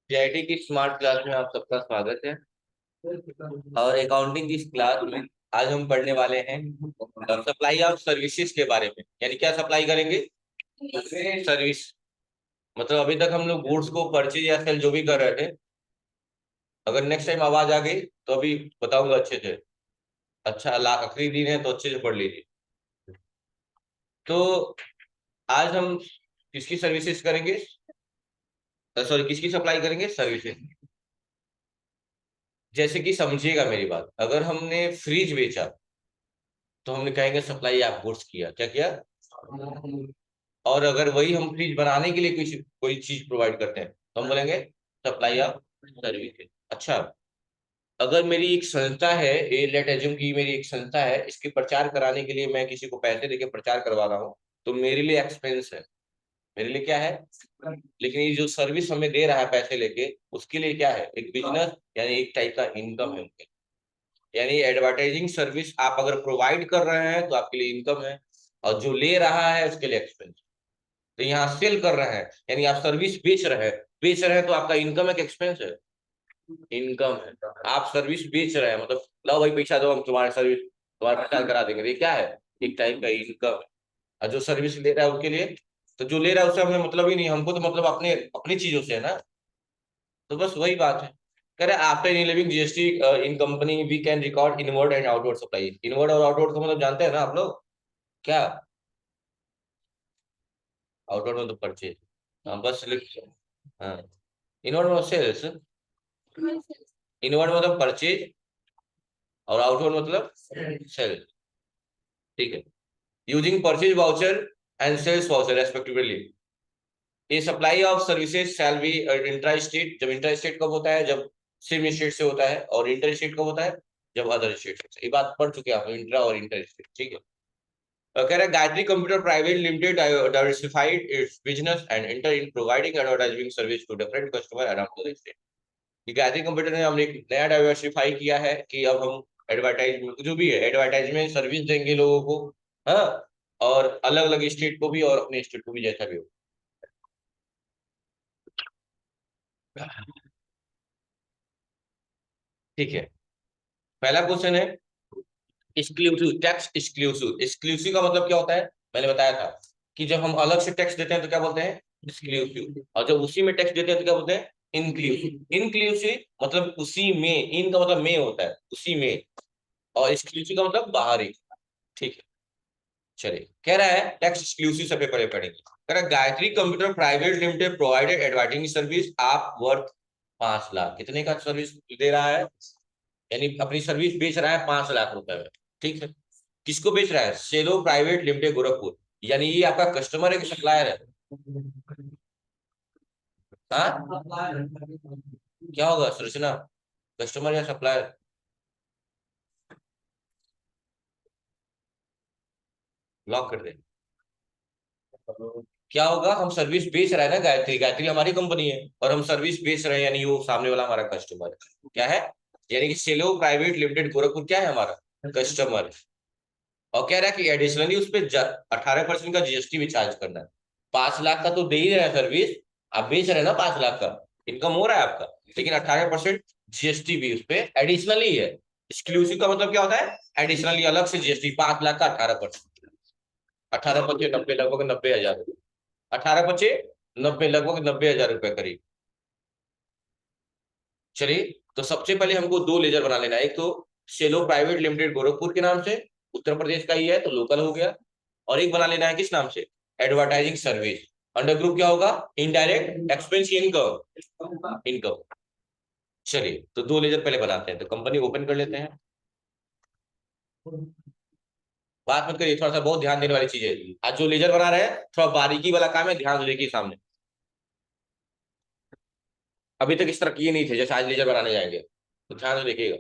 JIT की smart class में आप सबका स्वागत है। और अकाउंटिंग की इस क्लास में आज हम पढ़ने वाले हैं सप्लाई ऑफ सर्विसेज के बारे में। यानी क्या सप्लाई करेंगे? सर्विस। मतलब अभी तक हम लोग गुड्स को परचेज या सेल जो भी कर रहे थे। अगर नेक्स्ट टाइम आवाज आ गई तो अभी बताऊंगा अच्छे से। अच्छा, आखिरी दिन है तो अच्छे से पढ़ लीजिए। तो आज हम किसकी सर्विसेज करेंगे? सॉरी, किसकी सप्लाई करेंगे? सर्विसेज। जैसे कि समझिएगा मेरी बात, अगर हमने फ्रिज बेचा तो हमने कहेंगे सप्लाई ऑफ गुड्स किया। क्या किया? और अगर वही हम फ्रिज बनाने के लिए कुछ कोई चीज प्रोवाइड करते हैं तो हम बोलेंगे सप्लाई ऑफ सर्विसेज। अच्छा, अगर मेरी एक संस्था है, ए लेट एज्यूम की मेरी एक संस्था है, इसके प्रचार कराने के लिए मैं किसी को पैसे देके प्रचार करवा रहा हूँ, तो मेरे लिए एक्सपेंस है। मेरे लिए क्या है? लेकिन ये जो सर्विस हमें दे रहा है पैसे लेके, उसके लिए क्या है? एक बिजनेस, यानी एक टाइप का इनकम है उनके। यानी एडवर्टाइजिंग सर्विस आप अगर प्रोवाइड कर रहे हैं तो आपके लिए इनकम है, और जो ले रहा है उसके लिए एक्सपेंस। तो यहाँ सेल कर रहे हैं यानी आप सर्विस बेच रहे हैं। बेच रहे हैं तो आपका इनकम है कि एक्सपेंस है? इनकम है। आप सर्विस बेच रहे हैं मतलब लो भाई पैसा दो, हम तुम्हारे सर्विस तुम्हारा प्रचार करा देंगे। तो ये क्या है? एक टाइप का इनकम है। और जो सर्विस ले रहा है उनके लिए, तो जो ले रहा है उससे हमें मतलब ही नहीं, हमको तो मतलब अपने अपनी चीजों से है ना। तो बस वही बात है। कह रहे after enabling GST in company we can record inward and outward supply. Inward और आउटवर्ड को मतलब जानते हैं ना आप लोग? क्या? आउटवर्ड मतलब परचेज। हाँ बस लिख। हाँ, इनवर्ड मतलब सेल्स। इनवर्ड मतलब परचेज और आउटवर्ड मतलब सेल। ठीक है। Using purchase voucher and sales voucher respectively, ये supply of services shall be intra state. जब इंट्रा स्टेट कब होता है? जब सेम स्टेट से होता है। और इंटर स्टेट कब होता है? जब अदर स्टेट से। ये बात पढ़ चुके हैं आप, इंट्रा और इंटर स्टेट। ठीक है। कह रहा है Gayatri computer private limited diversified its business and enter in providing advertising service to different customer around the state. कि गायत्री कंप्यूटर ने हमने एक नया डाइवर्सिफाई किया है कि अब हम एडवर्टाइज जो भी है एडवर्टाइजमेंट सर्विस देंगे लोगों को। हाँ, और अलग अलग स्टेट को भी और अपने स्टेट को भी, जैसा भी हो। ठीक है। पहला क्वेश्चन है एक्सक्लूसिव टैक्स। एक्सक्लूसिव, एक्सक्लूसिव का मतलब क्या होता है? मैंने बताया था कि जब हम अलग से टैक्स देते हैं तो क्या बोलते हैं? एक्सक्लूसिव। और जब उसी में टैक्स देते हैं तो क्या बोलते हैं? इंक्लूसिव। इंक्लूसिव मतलब उसी में, इन का मतलब में होता है, उसी में। और एक्सक्लूसिव का मतलब बाहरी। ठीक है। चलिए, कह रहा है टैक्स एक्सक्लूसिव से पेपर पढ़ेंगे। कह रहा है Gayatri computer private limited provided advertising service आप वर्थ 5 लाख। कितने का सर्विस दे रहा है? यानी अपनी सर्विस बेच रहा है 5 लाख रुपए में। ठीक है। किसको बेच रहा है? सेलो प्राइवेट लिमिटेड गोरखपुर। यानी ये आपका कस्टमर है कि सप्लायर है? हाँ, क्या होगा सृजना? कस्टमर या सप्लायर? लॉक कर दे। क्या होगा? हम सर्विस बेच रहे हैं ना, गायत्री, गायत्री हमारी कंपनी है और हम सर्विस बेच रहे हैं, यानी वो सामने वाला हमारा कस्टमर है। क्या है? यानी कि सेलो प्राइवेट लिमिटेड गोरखपुर क्या है? हमारा कस्टमर है। और कह रहा है कि एडिशनली उस पर 18% का जीएसटी भी चार्ज करना है। 5 लाख का तो दे ही रहे हैं सर्विस, आप बेच रहे हैं ना 5 लाख का, इनकम हो रहा है आपका। लेकिन 18% जीएसटी भी उस पर एडिशनली है। एक्सक्लूसिव का मतलब क्या होता है? एडिशनली अलग से जीएसटी। 5 लाख का 18%। 18 पच्चीस नब्बे, लगभग 90,000। 18 पच्चीस 90, लगभग 90,000 रुपए करीब। चलिए, तो सबसे पहले हमको दो लेजर बना लेना है। एक तो सेलो प्राइवेट लिमिटेड गोरखपुर के नाम से, उत्तर प्रदेश का ही है तो लोकल हो गया। और एक बना लेना है किस नाम से? Advertising service. अंडर ग्रुप क्या होगा? Indirect expense income. इनकम। चलिए, तो दो लेजर पहले बनाते हैं, तो कंपनी ओपन कर लेते हैं। बात मत करिए, थोड़ा सा बहुत ध्यान देने वाली चीज है। आज जो लेजर बना रहे हैं थोड़ा बारीकी वाला काम है, ध्यान से देखिए सामने। अभी तक इस तरह किए नहीं थे जैसे आज लेजर बनाने जाएंगे, तो ध्यान से देखिएगा।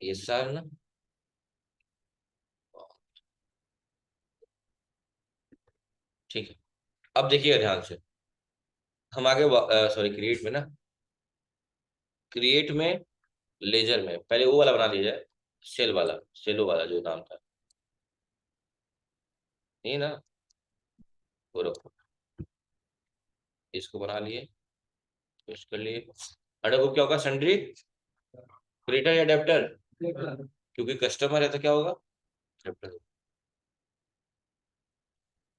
ये सर ना, ठीक है। अब देखिएगा ध्यान से। हम आगे, सॉरी, क्रिएट में ना, क्रिएट में लेजर में पहले वो वाला बना लिया जाए, सेल वाला, सेलो वाला जो नाम था, नहीं ना, वो रखो, इसको बना लिए, पेस्ट कर लिए। अंडर को क्या होगा, सन्ड्री क्रेडिटर या डेब्टर, क्योंकि कस्टमर है तो क्या होगा, डेब्टर।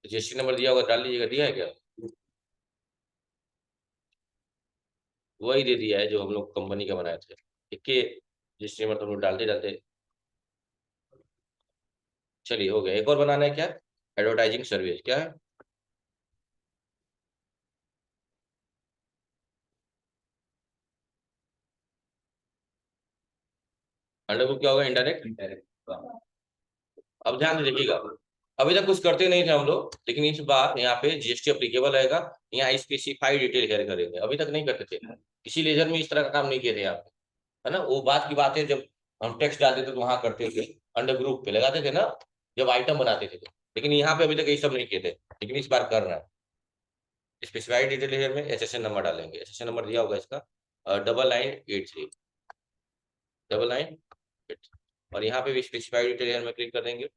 जीएसटी नंबर दिया होगा, डाल लीजिएगा, दिया है क्या, वही दे दिया है जो हम लोग कंपनी का बनाए थे, ठीक है। जीएसटी नंबर तो हम लोग डालते डालते, चलिए हो गया। एक और बनाना है क्या, एडवर्टाइजिंग सर्विस, क्या है, अंडर को क्या होगा, इनडायरेक्ट। अब ध्यान से देखिएगा, अभी तक कुछ करते नहीं थे हम लोग, लेकिन इस बार यहाँ पे जीएसटी अप्लीकेबल रहेगा, यहाँ स्पेसिफाइड डिटेल हेयर करेंगे, अभी तक नहीं करते थे, किसी लेजर में इस तरह का काम नहीं किए थे यहाँ पे, है ना। वो बात की बात है, जब हम टेक्स्ट डालते थे तो वहां करते थे, अंडर ग्रुप पे लगाते थे ना, जब आइटम बनाते थे तो। लेकिन यहाँ पे अभी तक ये सब नहीं किए थे, लेकिन इस बार कर रहे हैं। स्पेसिफाइड डिटेल हेयर में एसएसएन नंबर डालेंगे, एसएसएन नंबर दिया होगा इसका 9983, 9983, और यहाँ पे भी स्पेसिफाइड डिटेल हेयर में क्लिक कर देंगे,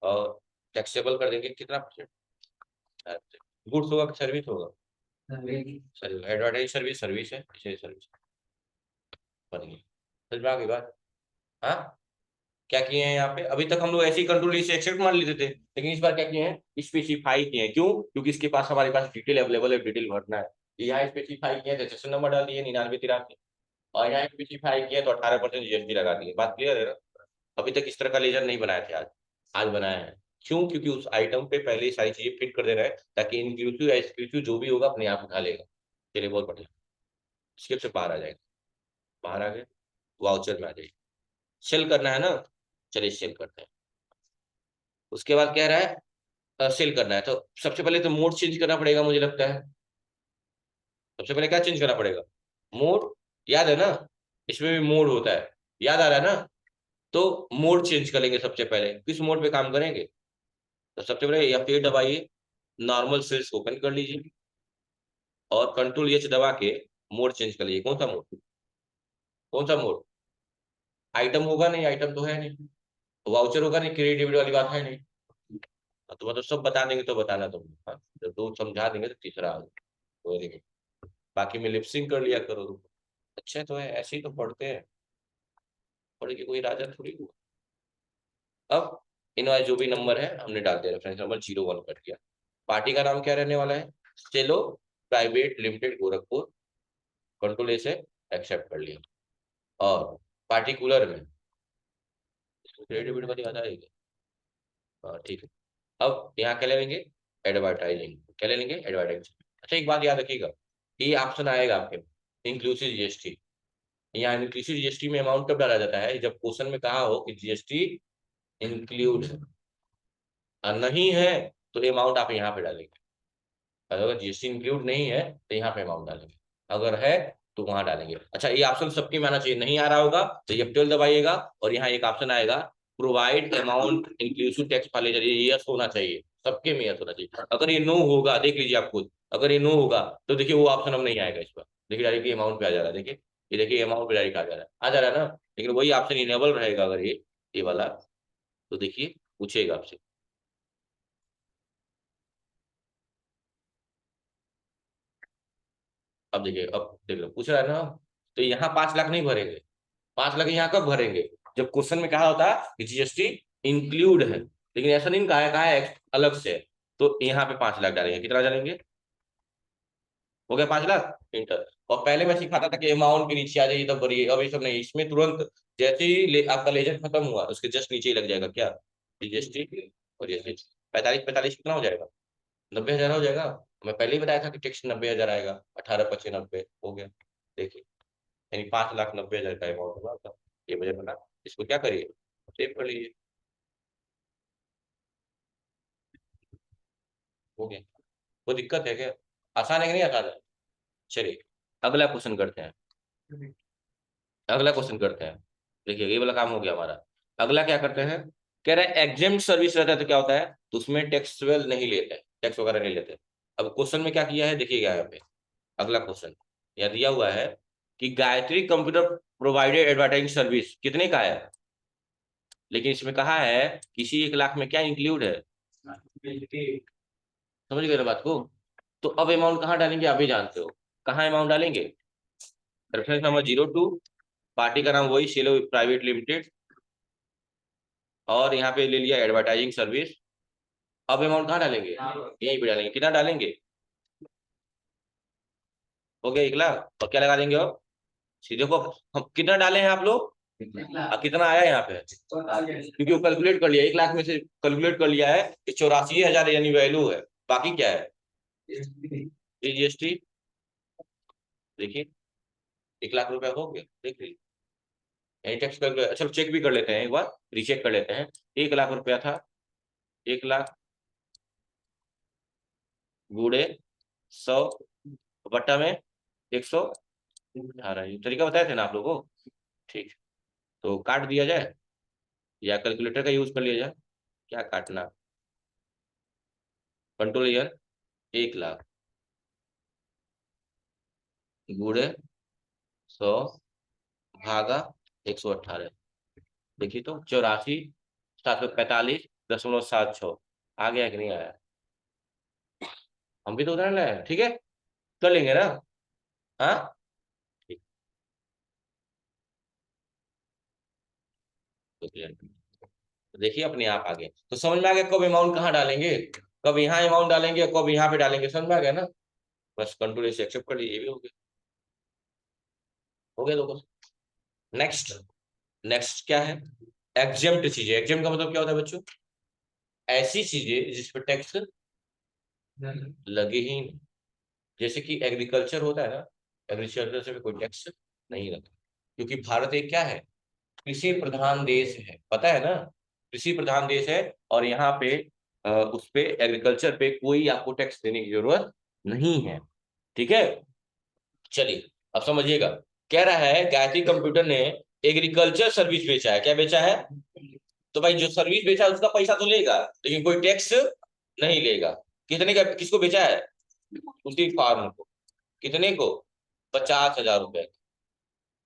और टैक्सेबल कर देंगे कितना परसेंट, गुड्स होगा कि सर्विस होगा, सर्विस, एडवर्टाइज सर्विस, सर्विस है, इसे सर्विस बन गई। समझ में आ गई बात, हाँ। क्या किए हैं यहाँ पे, अभी तक हम लोग ऐसे ही कंट्रोल से एक्सेप्ट मान लेते थे, लेकिन इस बार क्या किए हैं, स्पेसिफाई किए हैं, क्यों, क्योंकि इसके पास, हमारे पास डिटेल अवेलेबल है, डिटेल भरना है, यहाँ स्पेसिफाई किया, रजिस्ट्रेशन नंबर डाल दिए 9983, और यहाँ स्पेसिफाई किया तो 18% जीएसटी लगा दिए, बात क्लियर है ना। अभी तक इस तरह का लेजर नहीं बनाया थे, आज आज बनाया है, क्यों, क्योंकि उस आइटम पे पहले ही सारी चीजें फिट कर दे रहे हैं, ताकि इंक्लूसिव या एक्सक्लूसिव जो भी होगा अपने आप उठा लेगा। चलिए बहुत बढ़िया, स्किप से बाहर आ जाएगा, बाहर आ गए, वाउचर में आ जाइए, सेल करना है ना, चलिए सेल करते हैं। उसके बाद कह रहा है सेल करना है, तो सबसे पहले तो मोड चेंज करना पड़ेगा मुझे लगता है, सबसे पहले क्या चेंज करना पड़ेगा, मोड, याद है ना, इसमें भी मोड होता है, याद आ रहा है ना। तो मोड चेंज कर लेंगे, सबसे पहले किस मोड पे काम करेंगे, तो सबसे पहले F8 दबाइए, नॉर्मल सेल्स ओपन कर लीजिए, और कंट्रोल एच दबा के मोड चेंज कर लीजिए, कौन सा मोड, कौन सा मोड, आइटम होगा नहीं, आइटम तो है नहीं, वाउचर होगा नहीं, क्रिएटिविटी वाली बात है नहीं। तो मतलब सब बता देंगे तो बताना तुम, हाँ, जब दो समझा देंगे तो तीसरा आ जाए, वेरी गुड। बाकी में लिपसिंग कर लिया करो तुम, अच्छे तो है, ऐसे ही तो पढ़ते हैं, पढ़ के कोई राजा थोड़ी हुआ। अब इनवाइस जो भी नंबर है हमने डाल दिया, रेफरेंस नंबर 01 कर दिया, पार्टी का नाम क्या रहने वाला है, चलो प्राइवेट लिमिटेड गोरखपुर, कंट्रोल ए से एक्सेप्ट कर लिया, और पार्टिकुलर में क्रेडिट वाली बात आएगी, हाँ ठीक है। अब यहाँ क्या ले लेंगे, एडवर्टाइजिंग, क्या ले लेंगे, एडवर्टाइजिंग। अच्छा एक बात याद रखिएगा, ये ऑप्शन आएगा आपके, इंक्लूसिव जीएसटी, यहाँ इंक्लूसिव जीएसटी में अमाउंट कब डाला जाता है, जब क्वेश्चन में कहा हो कि जीएसटी इंक्लूड है, और नहीं है तो अमाउंट आप यहाँ पे डालेंगे, अगर जीएसटी इंक्लूड नहीं है तो यहाँ पे अमाउंट डालेंगे, अगर है तो वहां डालेंगे। अच्छा ये ऑप्शन सबके में आना चाहिए, नहीं आ रहा होगा तो F12 दबाइएगा, और यहाँ एक ऑप्शन आएगा, प्रोवाइड अमाउंट इंक्लूसिव टैक्स वाले, ये यस होना चाहिए, सबके में यस होना चाहिए। अगर ये नो होगा, देख लीजिए आप खुद, अगर ये नो होगा तो देखिए वो ऑप्शन अब नहीं आएगा इस पर, देखिए डायरेक्ट अमाउंट पे आ जा रहा है, देखिए ये, देखिए अमाउंट पे डायरेक्ट आ जा रहा है, आ जा रहा है ना, लेकिन वही ऑप्शन इनेबल रहेगा अगर ये वाला, तो देखिए पूछेगा आपसे। अब देखिए, अब देख लो पूछ रहा है ना, तो यहाँ 5 लाख नहीं भरेंगे, 5 लाख यहाँ कब भरेंगे, जब क्वेश्चन में कहा होता कि जीएसटी इंक्लूड है, लेकिन ऐसा नहीं कहा है अलग से, तो यहाँ पे 5 लाख डालेंगे, कितना डालेंगे, हो गया 5 लाख इंटर। और पहले मैं सिखाता था कि अमाउंट के नीचे आ जाइए तब भरिए, अब ये सब नहीं, इसमें तुरंत जैसे ही आपका लेजर खत्म हुआ उसके जस्ट नीचे ही लग जाएगा क्या, जीएसटी, और ये 45 45 कितना हो जाएगा, 90,000 हो जाएगा। मैं पहले ही बताया था कि टैक्स 90,000 आएगा, 18 25 90 हो गया, देखिए, यानी 5,90,000 का अमाउंट होगा आपका, ये बजट बना, इसको क्या करिए, सेव कर लीजिए, हो गया। कोई दिक्कत है क्या, आसान है कि नहीं आसान है, चलिए अगला क्वेश्चन करते हैं, अगला क्वेश्चन करते हैं, देखिए ये वाला काम हो गया हमारा। अगला क्या करते हैं, कह रहे हैं एग्जेम्प्ट सर्विस रहता है तो क्या होता है, तो उसमें टैक्स नहीं लेते हैं, टैक्स वगैरह नहीं लेते। अब क्वेश्चन में क्या किया है देखिएगा यहाँ पे, अगला क्वेश्चन यह दिया हुआ है कि Gayatri computer provided advertising service कितने का है, लेकिन इसमें कहा है किसी 1 लाख में क्या इंक्लूड है। समझ गए ना बात को। तो अब अमाउंट कहाँ डालेंगे आप भी जानते हो, कहाँ अमाउंट डालेंगे। रेफरेंस नंबर 02, पार्टी का नाम वही सेलो प्राइवेट लिमिटेड, और यहाँ पे ले लिया एडवर्टाइजिंग सर्विस। अब अमाउंट कहाँ डालेंगे, यहीं पे डालेंगे। कितना डालेंगे, हो गया 1 लाख। और क्या लगा देंगे अब, सीधे को हम कितना डाले हैं आप लोग, कितना आया यहाँ पे, क्योंकि वो कैलकुलेट कर लिया 1 लाख में से कैलकुलेट कर लिया है कि 84,000 यानी वैल्यू है। बाकी क्या है, जीएसटी। देखिए 1 लाख रुपया हो गया, देख लीजिए। यानी टैक्स कैलकुलेट, अच्छा चेक भी कर लेते हैं एक बार, रीचेक कर लेते हैं। 1 लाख रुपया था, 1 लाख गुड़े 100 बट्टा में 118, तरीका बताए थे ना आप लोगों को। ठीक, तो काट दिया जाए या कैलकुलेटर का यूज कर लिया जाए, क्या काटना। कंट्रोल ईयर, 1 लाख गुड़े 100 भागा 118, देखिए तो 84,745.76 आ गया कि नहीं आया। हम भी तो उदाहरण लाए, ठीक है, कर लेंगे ना। हाँ ठीक, तो clear। तो देखिए अपने आप आ गए, तो समझ में आ गया कब अमाउंट कहाँ डालेंगे, कब यहाँ अमाउंट डालेंगे, कब यहाँ पे डालेंगे, समझ में आ गया ना। बस कंट्रोल से एक्सेप्ट कर लीजिए, ये भी हो गया, हो गया लोगों। नेक्स्ट, नेक्स्ट क्या है, एग्जेम्प्ट चीजें। एग्जेम्प्ट का मतलब क्या होता है बच्चों, ऐसी चीजें जिस पर टैक्स लगे ही नहीं। जैसे कि एग्रीकल्चर होता है ना, एग्रीकल्चर से भी कोई टैक्स नहीं लगता, क्योंकि भारत एक क्या है, कृषि प्रधान देश है, पता है ना, कृषि प्रधान देश है। और यहाँ पे उस पे एग्रीकल्चर पे कोई आपको टैक्स देने की जरूरत नहीं है, ठीक है। चलिए अब समझिएगा, कह रहा है गायत्री कंप्यूटर ने एग्रीकल्चर सर्विस बेचा है, क्या बेचा है, तो भाई जो सर्विस बेचा है उसका पैसा तो लेगा, लेकिन कोई टैक्स नहीं लेगा। कितने का, किसको बेचा है, उसी फार्म को, कितने को, 50,000 रुपए।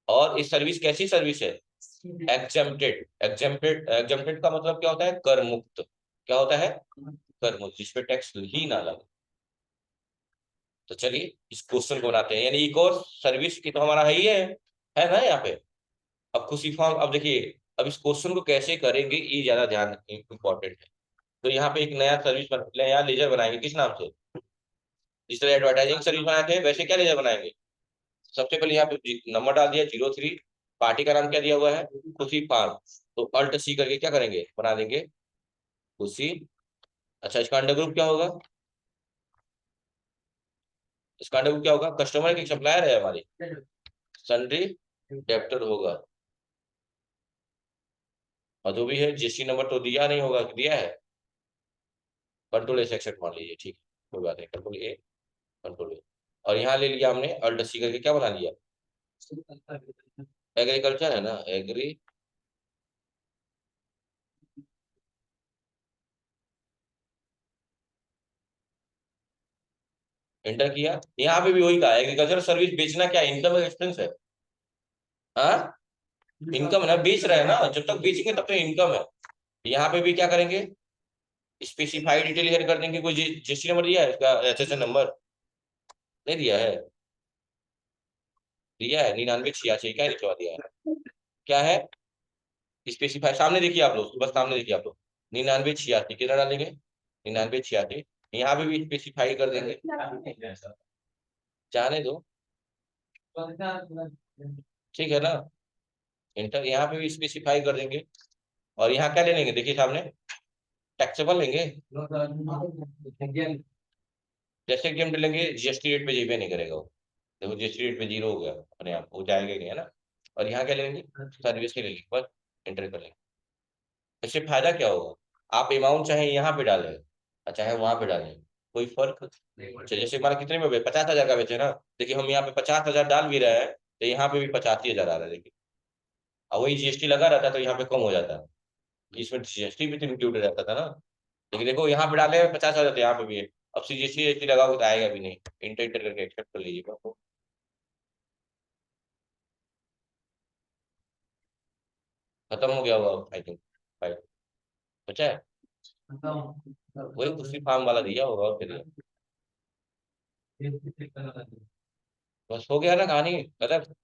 और इस सर्विस कैसी सर्विस है, एग्जेम्प्टेड। एग्जेम्प्टेड, एग्जेम्प्टेड का मतलब क्या होता है, कर मुक्त। क्या होता है, कर मुक्त, जिसपे टैक्स ही ना लगे। तो चलिए इस क्वेश्चन को बनाते हैं, यानी एक और सर्विस की तो हमारा है ना यहाँ पे। अब खुशी फॉर्म, अब देखिए अब इस क्वेश्चन को कैसे करेंगे ये ज्यादा ध्यान इंपॉर्टेंट है। तो यहाँ पे एक नया सर्विस नया लेजर बनाएंगे, किस नाम से, जिस तरह एडवर्टाइजिंग सर्विस बनाए थे वैसे क्या लेजर बनाएंगे। सबसे पहले यहाँ पे नंबर डाल दिया 03, पार्टी का नाम क्या दिया हुआ है, खुशी फार्म। तो अल्ट सी करके क्या करेंगे, बना देंगे खुशी। अच्छा इसका अंडर ग्रुप क्या होगा, इसका अंडर ग्रुप क्या होगा, कस्टमर की सप्लायर है हमारी, सन्ड्री डेप्टर होगा। और जो भी है जीएसटी नंबर तो दिया नहीं होगा, दिया है, कंट्रोल ए से एक्सेप्ट मान लीजिए, ठीक है, कोई बात नहीं, कंट्रोल ए, कंट्रोल ए। और यहाँ ले लिया हमने अल्ट सी करके, क्या बना लिया, एग्रीकल्चर है ना, एग्री, एंटर किया। यहाँ पे भी वही कहा, एग्रीकल्चर सर्विस बेचना क्या इनकम एक्सपेंस है, हाँ इनकम है ना, बेच रहे हैं ना, जब तक बेचेंगे तब तक इनकम है। यहाँ पे भी क्या करेंगे, स्पेसिफाइड डिटेल हेयर कर देंगे, कोई जीएसटी नंबर दिया है इसका, एसएसएन नंबर नहीं दिया है, दिया है 9986, क्या लिखवा दिया है, क्या है, स्पेसिफाई, सामने देखिए आप लोग, बस सामने देखिए आप लोग, 9986 कितना डालेंगे, 9986, यहाँ पे भी स्पेसिफाई कर देंगे, जाने दो, ठीक है ना, इंटर यहाँ पे भी स्पेसिफाई कर देंगे। और यहाँ क्या ले लेंगे, देखिए सामने टैक्सेबल लेंगे, जैसे कि हम लेंगे जीएसटी रेट पे जीबे नहीं करेगा वो, देखो जीएसटी रेट पे 0 हो गया अपने आप, वो जाएगा ही नहीं, है ना। और यहाँ क्या लेंगे, सर्विस के ले लेंगे, बस एंटर कर लेंगे। इससे फायदा क्या होगा, आप अमाउंट चाहे यहाँ पे डालें और चाहे वहां पे डालें, कोई फर्क चलिए, जैसे हमारा कितने में 50,000 का बेचे ना, देखिए हम यहाँ पे 50,000 डाल भी रहे हैं, तो यहाँ पे भी 85,000 आ रहा है, देखिए। और वही जीएसटी लगा रहता तो यहाँ पे कम हो जाता है, इसमें जीएसटी भी तो इंक्लूड रहता था ना। लेकिन देखो यहाँ पे डाले 50,000 तो यहाँ पे भी है, अब जीएसटी लगाओगे तो आएगा भी नहीं, इंटर इंटर करके एक्सेप्ट कर लीजिएगा। खत्म हो गया हुआ आई थिंक फाइल बचा है, वही उसी फार्म वाला दिया होगा और क्या दिया। बस हो गया ना कहानी खत्म।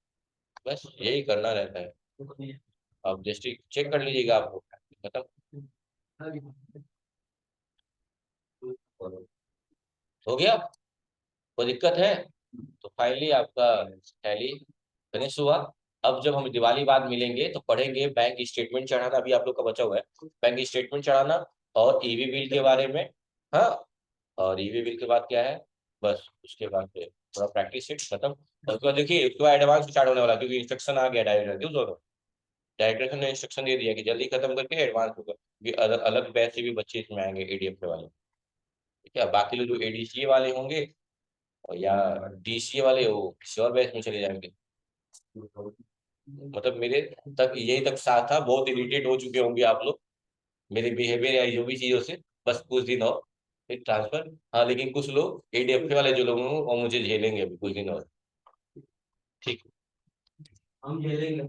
बस यही करना रहता है। आप जस्ट चेक कर लीजिएगा आपको खत्म। हो गया, कोई दिक्कत है तो फाइनली आपका टैली फिनिश हुआ। अब जब हम दिवाली बाद मिलेंगे तो पढ़ेंगे बैंक स्टेटमेंट चढ़ाना, अभी आप लोग का बचा हुआ है बैंक स्टेटमेंट चढ़ाना और ईवी बिल के बारे में। हाँ, और ईवी बिल के बाद क्या है, बस उसके बाद फिर थोड़ा प्रैक्टिस सेट खत्म। और उसके बाद देखिए उसके बाद एडवांस स्टार्ट होने वाला, क्योंकि इंस्ट्रक्शन आ गया डायरेक्टर दोनों। डायरेक्टर ने इंस्ट्रक्शन दे दिया कि जल्दी खत्म करके एडवांस होगा, क्योंकि अलग अलग बैच से भी बच्चे इसमें आएंगे एडीएफ वाले। ठीक है, बाकी लोग जो एडीसीए वाले होंगे और या डीसीए वाले वो किसी और बैच में चले जाएंगे। मतलब मेरे तक यही तक साथ था, बहुत इरिटेट हो चुके होंगे आप लोग मेरे बिहेवियर या जो भी चीजों से। बस कुछ दिन और फिर ट्रांसफर। हाँ, लेकिन कुछ लोग एडीएफ वाले जो लोग होंगे वो मुझे झेलेंगे अभी कुछ दिन और। ठीक, हम झेलेंगे।